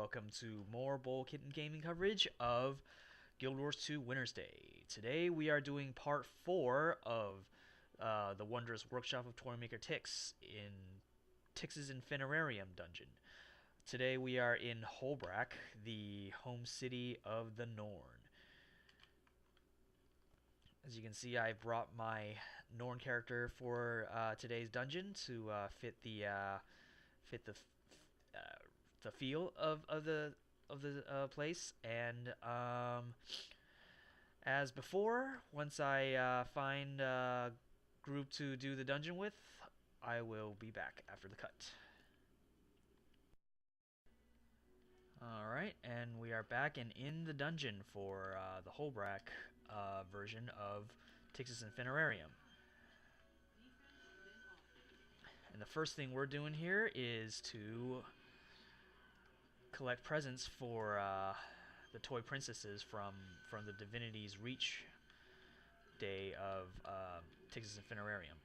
welcome to more Bowl Kitten Gaming coverage of Guild Wars 2 Wintersday. Today we are doing part 4 of the Wondrous Workshop of Toymaker Tixx in Tixx's Infinirarium dungeon. Today we are in Hoelbrak, the home city of the Norn. As you can see, I brought my Norn character for today's dungeon to fit the feel of the place. And as before, once I find a group to do the dungeon with, I will be back after the cut. Alright, and we are back and in the dungeon for the Hoelbrak version of Tixx's Infinirarium. And the first thing we're doing here is to collect presents for the toy princesses from the Divinity's Reach day of Tixx's Infinirarium.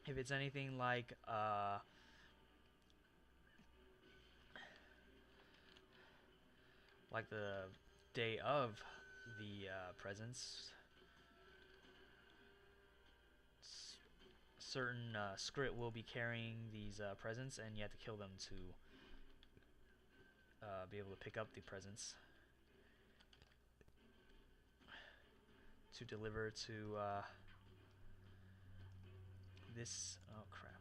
If it's anything like the day of the presents, certain script will be carrying these presents, and you have to kill them to be able to pick up the presents to deliver to this. Oh crap.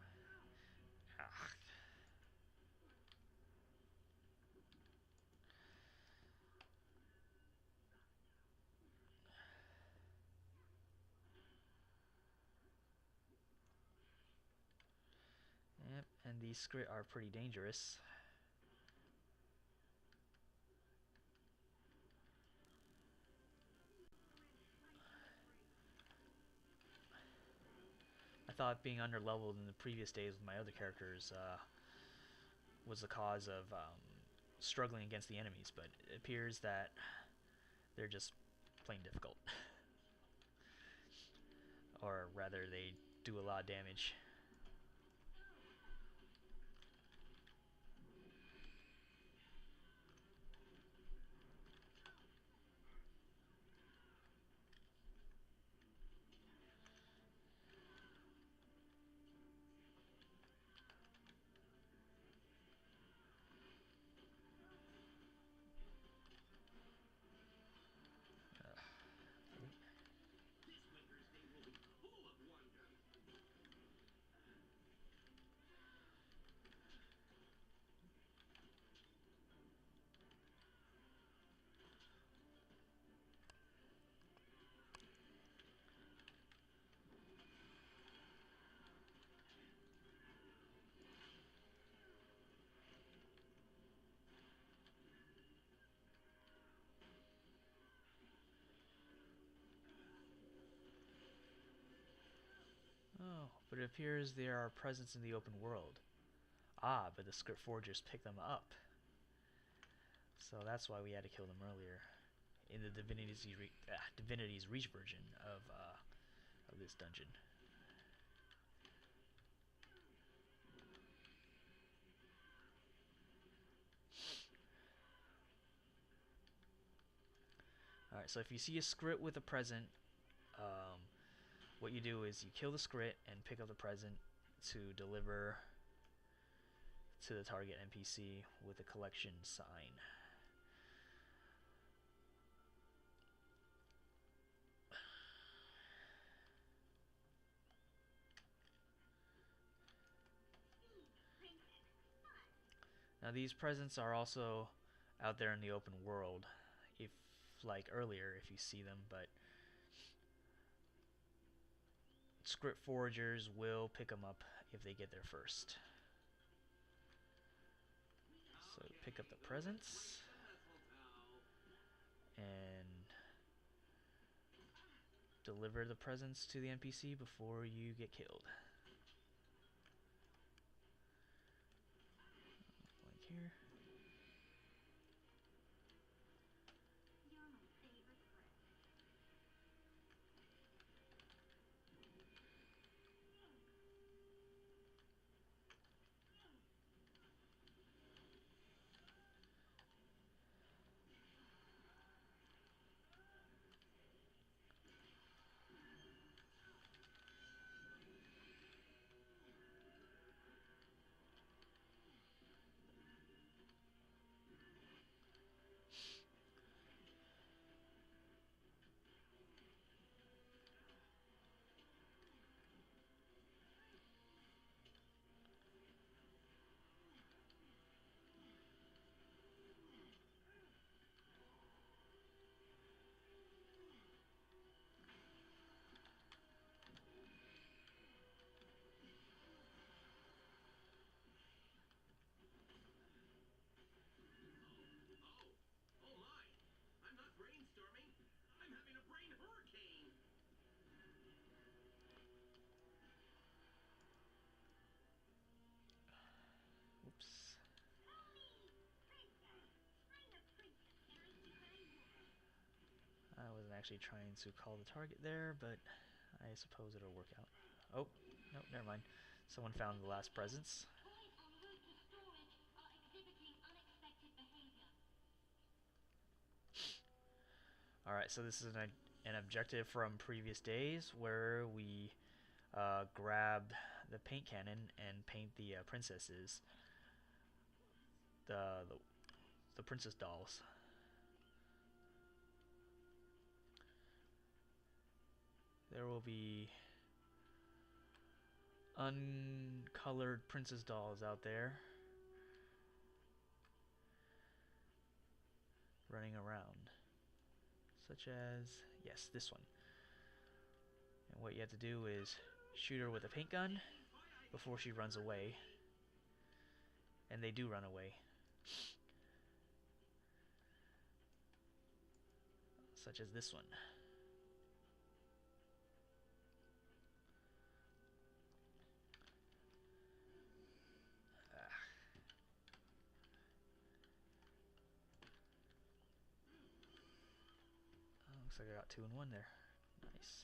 Yep, and these script are pretty dangerous. I thought being underleveled in the previous days with my other characters was the cause of struggling against the enemies, but it appears that they're just plain difficult. Or rather, they do a lot of damage. Oh, but it appears there are presents in the open world. Ah, but the script forgers pick them up. So that's why we had to kill them earlier in the Divinity's Reach version of this dungeon. Alright, so if you see a script with a present, what you do is you kill the script and pick up the present to deliver to the target NPC with a collection sign. Now these presents are also out there in the open world, if like earlier if you see them, but script foragers will pick them up if they get there first. So pick up the presents and deliver the presents to the NPC before you get killed. Like here. actually trying to call the target there, but I suppose it'll work out. Oh, no, never mind. Someone found the last presents. Alright, so this is an objective from previous days where we grab the paint cannon and paint the princesses, the, the the princess dolls. There will be uncolored princess dolls out there running around, such as, yes, this one. And what you have to do is shoot her with a paint gun before she runs away, and they do run away, such as this one. Looks like I got 2 in 1 there. Nice.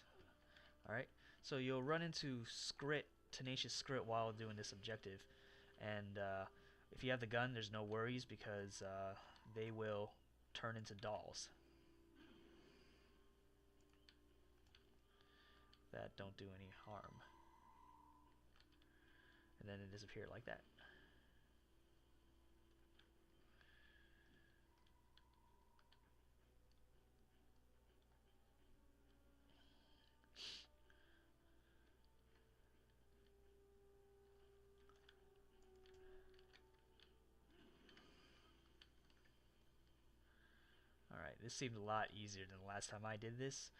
Alright, so you'll run into Tenacious Skrit while doing this objective. And if you have the gun, there's no worries because they will turn into dolls that don't do any harm. And then they disappear like that. Alright, this seemed a lot easier than the last time I did this.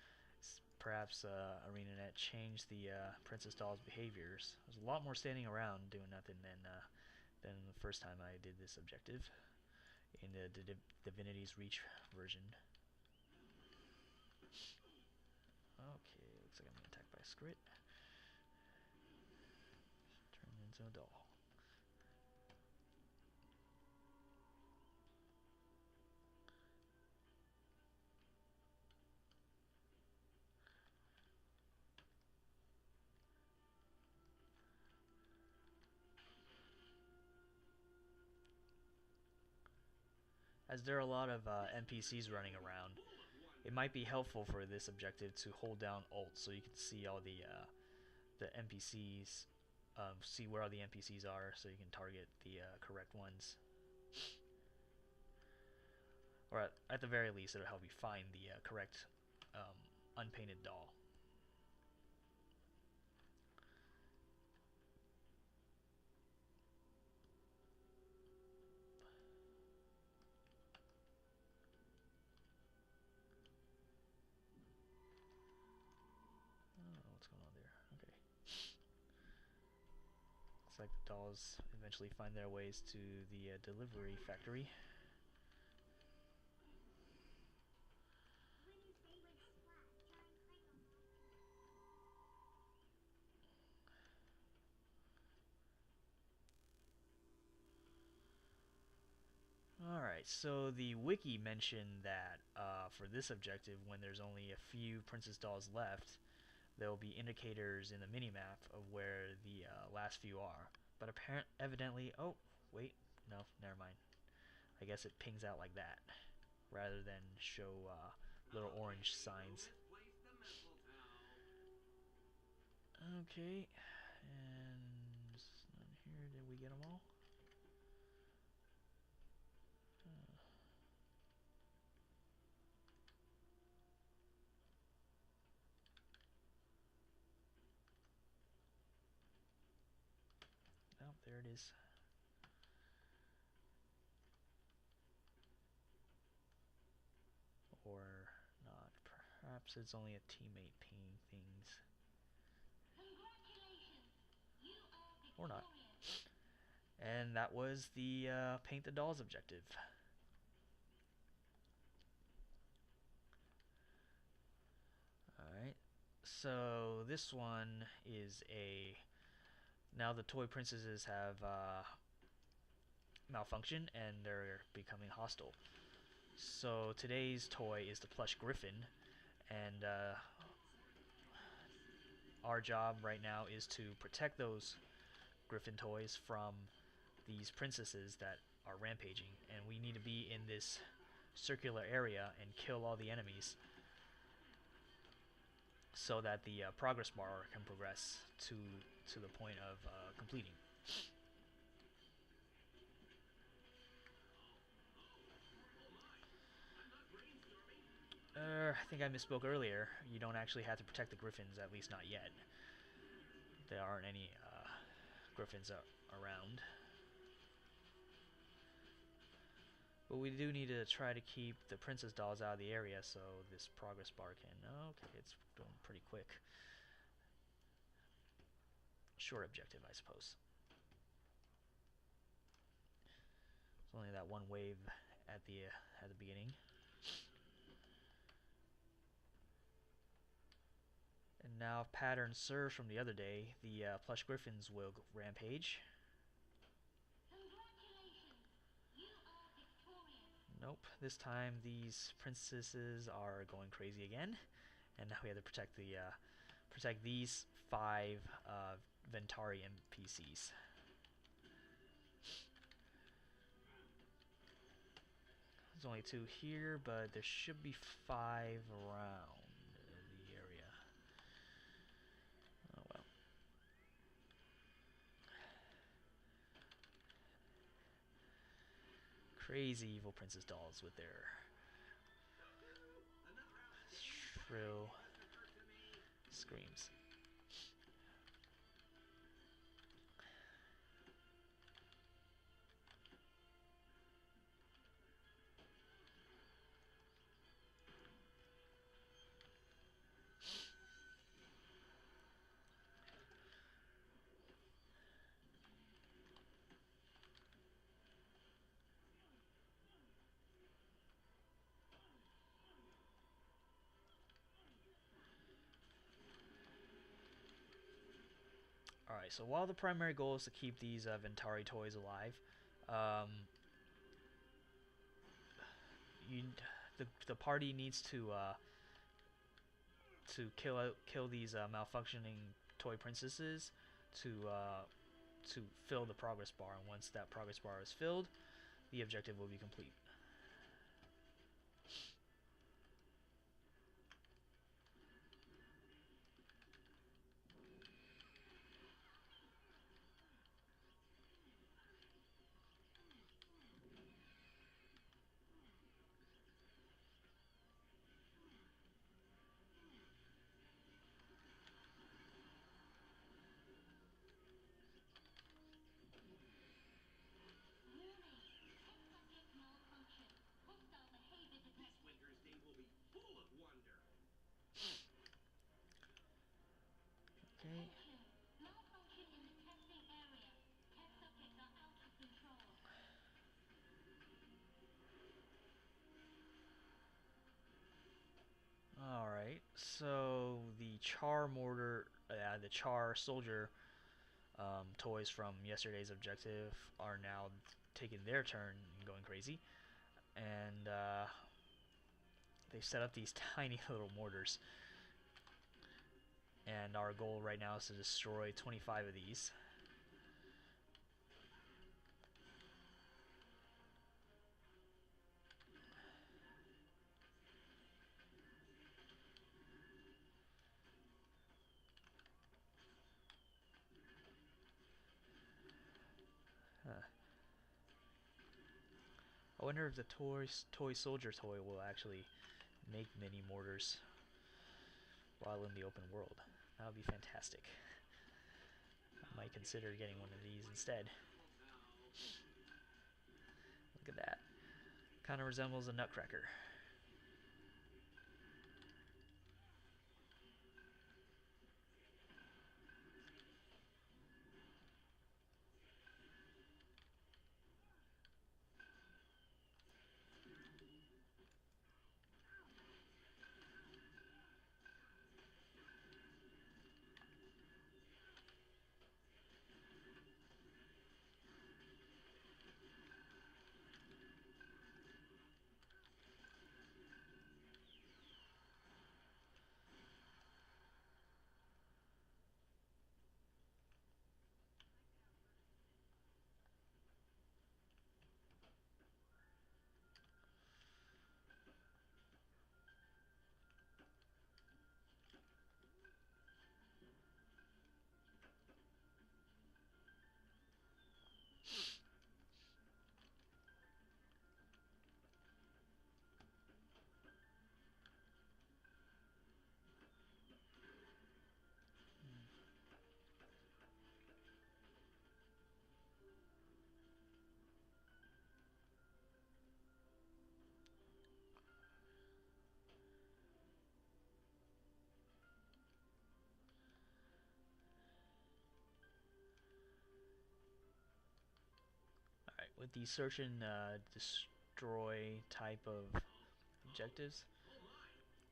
Perhaps ArenaNet changed the Princess Doll's behaviors. There's a lot more standing around doing nothing than the first time I did this objective in the Divinity's Reach version. Okay, looks like I'm being attacked by a Skrit. Turn into a doll. As there are a lot of NPCs running around, it might be helpful for this objective to hold down Alt so you can see all the NPCs, see where all the NPCs are, so you can target the correct ones. Or at the very least, it'll help you find the correct unpainted doll. What's going on there? Okay. Looks like the dolls eventually find their ways to the delivery factory. Alright, so the wiki mentioned that for this objective, when there's only a few princess dolls left, there will be indicators in the minimap of where the last few are. But evidently, oh, wait, no, never mind. I guess it pings out like that, rather than show little orange signs. Okay, and none here. Did we get them all? Oh, there it is. Or not. Perhaps it's only a teammate pinging things. Or not. And that was the Paint the Dolls objective. Alright. So this one is now the toy princesses have malfunctioned and they're becoming hostile. So today's toy is the plush griffon, And our job right now is to protect those griffin toys from these princesses that are rampaging, and we need to be in this circular area and kill all the enemies so that the progress bar can progress to the point of completing. I think I misspoke earlier. You don't actually have to protect the griffins, at least not yet. There aren't any griffins around. But we do need to try to keep the princess dolls out of the area so this progress bar can... Okay, it's going pretty quick. Short objective, I suppose. It's only that one wave at the beginning. And now, if pattern serves from the other day, the plush griffins will rampage. Nope, this time these princesses are going crazy again, and now we have to protect protect these 5 Ventari NPCs. There's only 2 here, but there should be 5 around the area. Oh well. Crazy evil princess dolls with their shrill screams. Alright, so while the primary goal is to keep these Ventari toys alive, um, the party needs to kill these malfunctioning toy princesses to fill the progress bar, and once that progress bar is filled, the objective will be complete. Okay. Alright, so the the char soldier toys from yesterday's objective are now taking their turn and going crazy, and they've set up these tiny little mortars, and our goal right now is to destroy 25 of these. Huh. I wonder if the toy soldier toy will actually make mini mortars while in the open world. That would be fantastic. I might consider getting one of these instead. Look at that. Kind of resembles a nutcracker. with the search and destroy type of objectives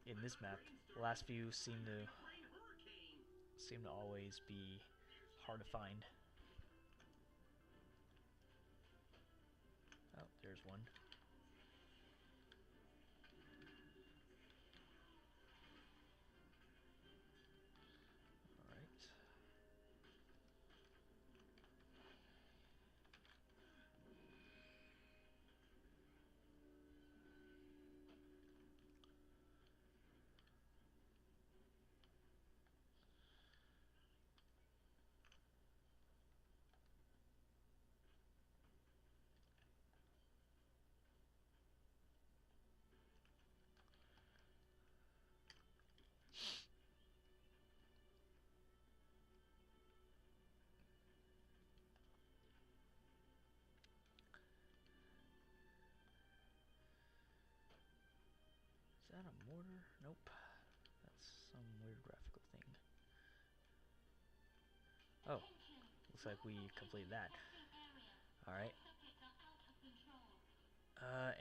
in this map, the last few seem to always be hard to find. Oh, there's one. Alright. Is that a mortar? Nope. That's some weird graphical thing. Oh, looks like we completed that. Alright.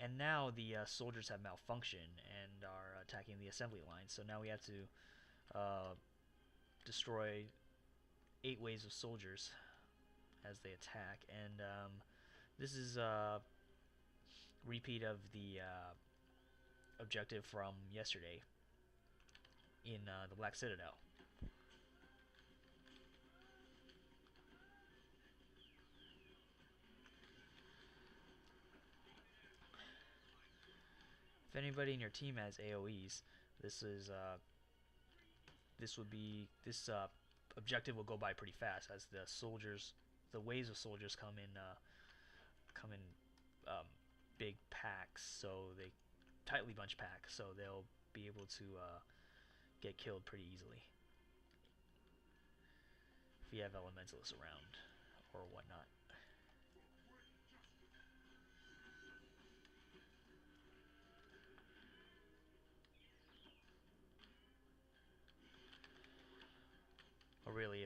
And now the soldiers have malfunctioned and are attacking the assembly line. So now we have to destroy 8 waves of soldiers as they attack. And this is a repeat of the objective from yesterday in the Black Citadel. If anybody in your team has AoEs, this objective will go by pretty fast as the waves of soldiers come in big packs, so they tightly bunched packs, so they'll be able to get killed pretty easily if you have elementalists around or whatnot. Or really,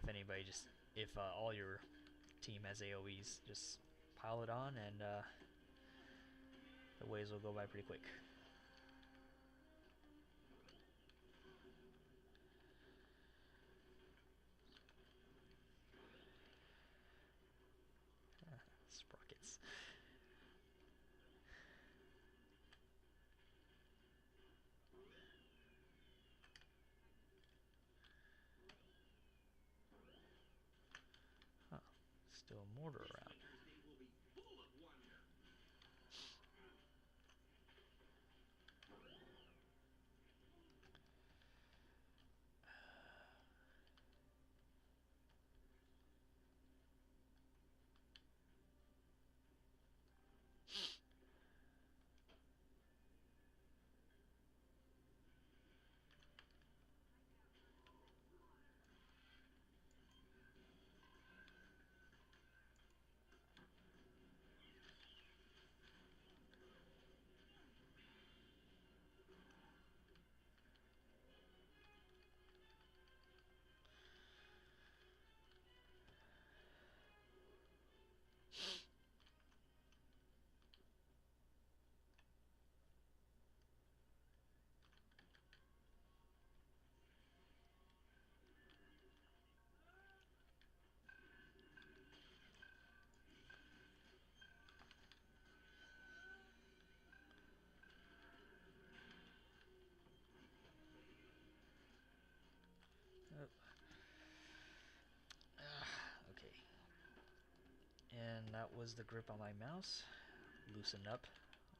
if all your team has AoEs, just pile it on and the waves will go by pretty quick. Sprockets. Huh. Still a mortar around. Okay. And that was the grip on my mouse. Loosen up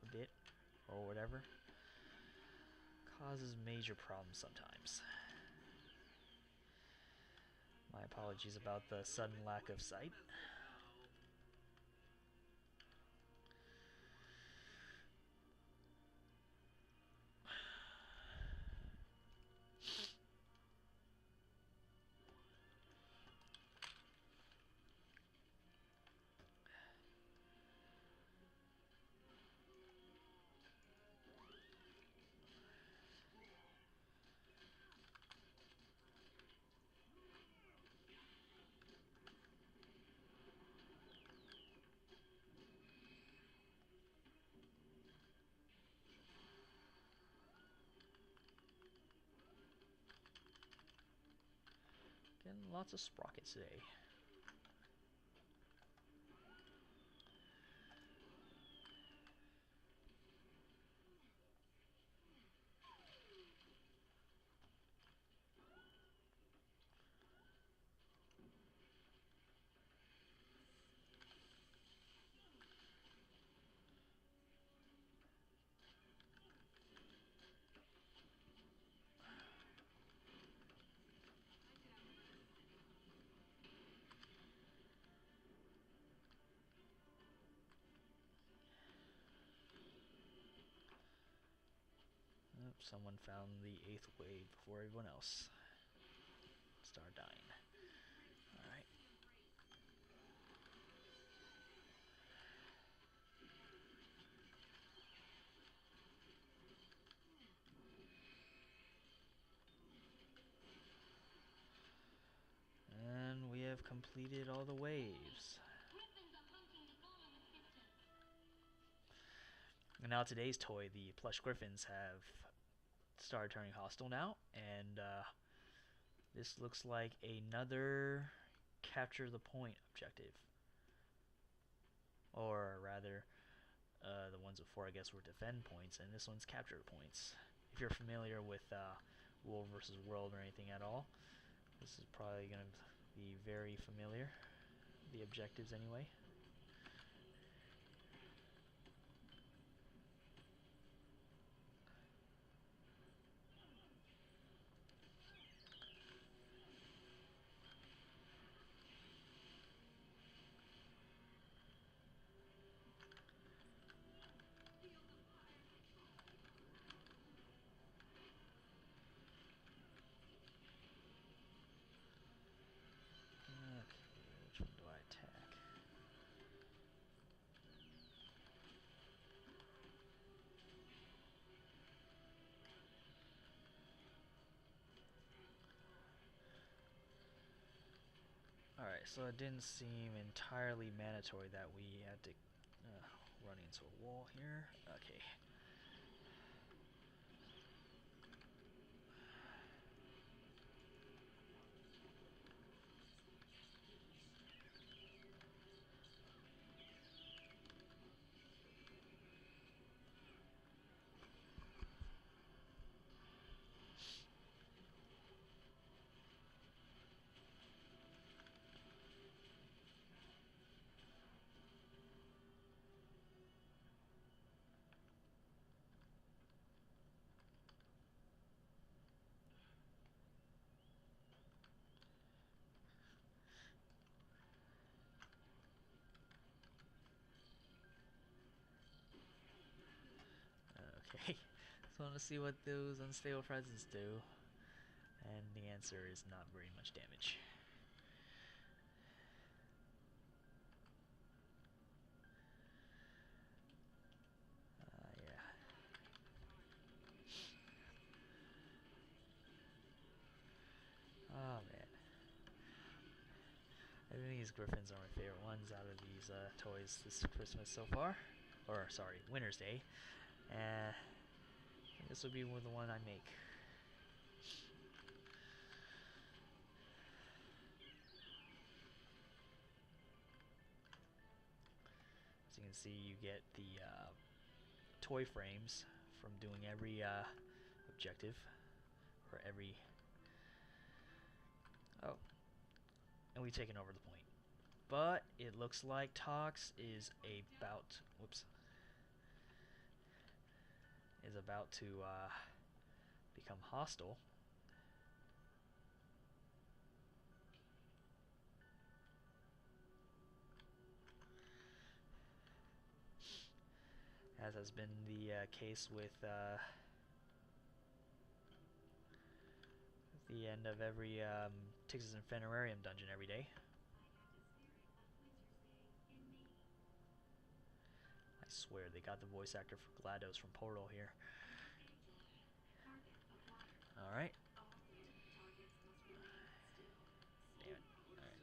a bit or whatever. Causes major problems sometimes. My apologies about the sudden lack of sight. Getting lots of sprockets today. Oh, someone found the 8th wave before everyone else. Start dying. Alright. And we have completed all the waves. And now today's toy, the plush griffins, have started turning hostile now, and this looks like another capture the point objective. Or rather, the ones before I guess were defend points, and this one's capture points. If you're familiar with World versus World or anything at all, this is probably going to be very familiar. The objectives anyway. Okay, which one do I attack? Alright, so it didn't seem entirely mandatory that we had to run into a wall here. Okay. Okay, so I want to see what those unstable presents do, and the answer is not very much damage. Yeah. Oh man, I think these griffins are my favorite ones out of these toys this Christmas so far, or sorry, Wintersday. And this will be the one I make. As you can see, you get the toy frames from doing every objective, or every... Oh, and we've taken over the point. But it looks like Tixx is about to become hostile. As has been the case with the end of every Tixx's Infinirarium dungeon every day. I swear they got the voice actor for GLaDOS from Portal here. Alright. Damn it. Alright.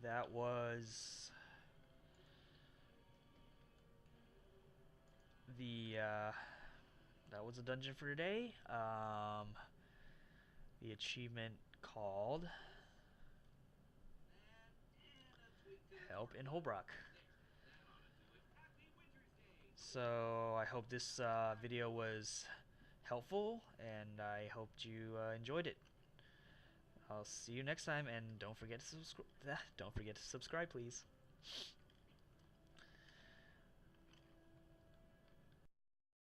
that was the that was a dungeon for today. The achievement called Help in Hoelbrak. So I hope this video was helpful, and I hoped you enjoyed it. I'll see you next time, and don't forget to subscribe, please.